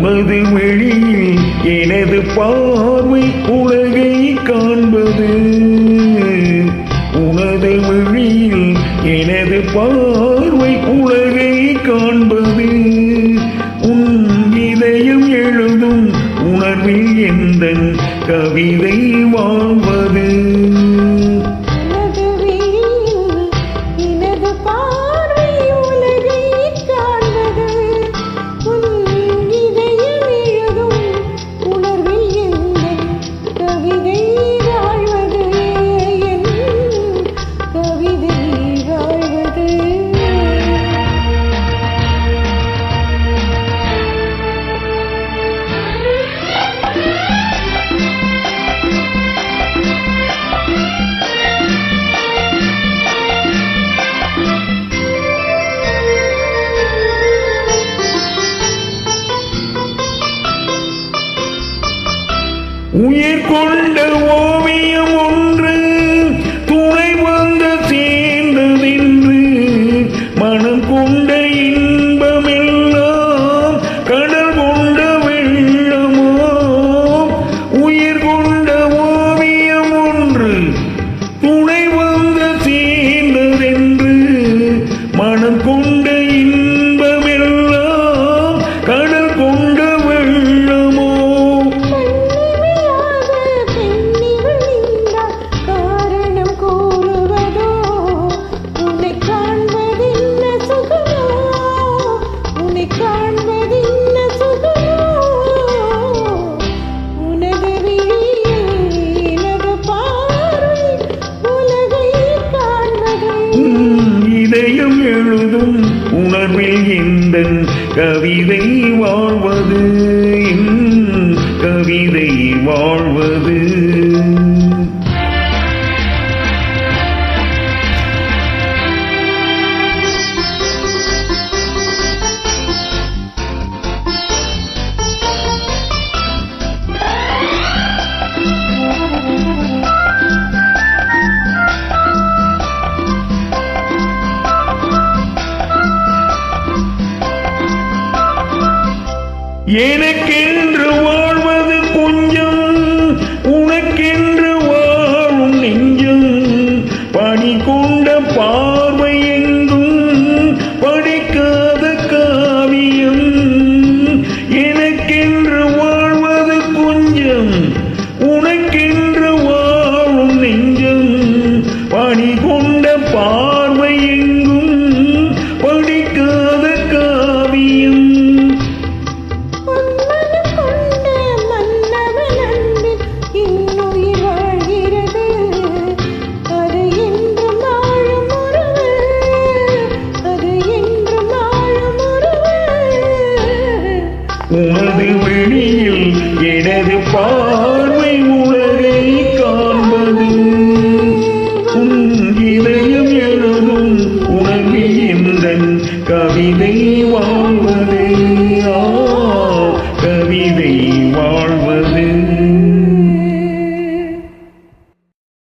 உனது வெளியில் எனது பார்வை உலகை காண்பது. உனது வெளியில் எனது பார்வை உலகை காண்பது. உன் இதயம் எழுதும் உணர்வில் எந்தன் கவிதை வாழ்வது. உயிர் கொண்ட ஓவியம் ஒன்று துணை வந்த சேர்ந்ததென்று மனம் கொண்ட இன்பமெல்லாம் கடல் கொண்ட வெள்ளமோ. உயிர் கொண்ட ஓவியம் ஒன்று துணை வந்த சேர்ந்ததென்று மனம் கொண்ட இன்பமெல்லாம் கடல் கொண்ட வெள்ளமோ. இதயம் எழுதும் உணர்வில் எந்தன் கவிதை வாழ்வது. கவிதை வாழ்வது. எனக்கென்று வாழ்வது கொஞ்சம், உனக்கென்று வாழும் நெஞ்சம். பணி கொண்ட பார்வை எங்கும் படிக்காத காவியம். எனக்கென்று வாழ்வது கொஞ்சம், உனக்கென்று வாழும் நெஞ்சம். பணி கொண்ட பார்வை எங்கும் படிக்காத காவியம். உனது வெளியில் எனது பார்வை உலகை காண்பது. உன் இதயம் எழுதும் உணர்வில் எந்தன் கவிதை வாழ்வது.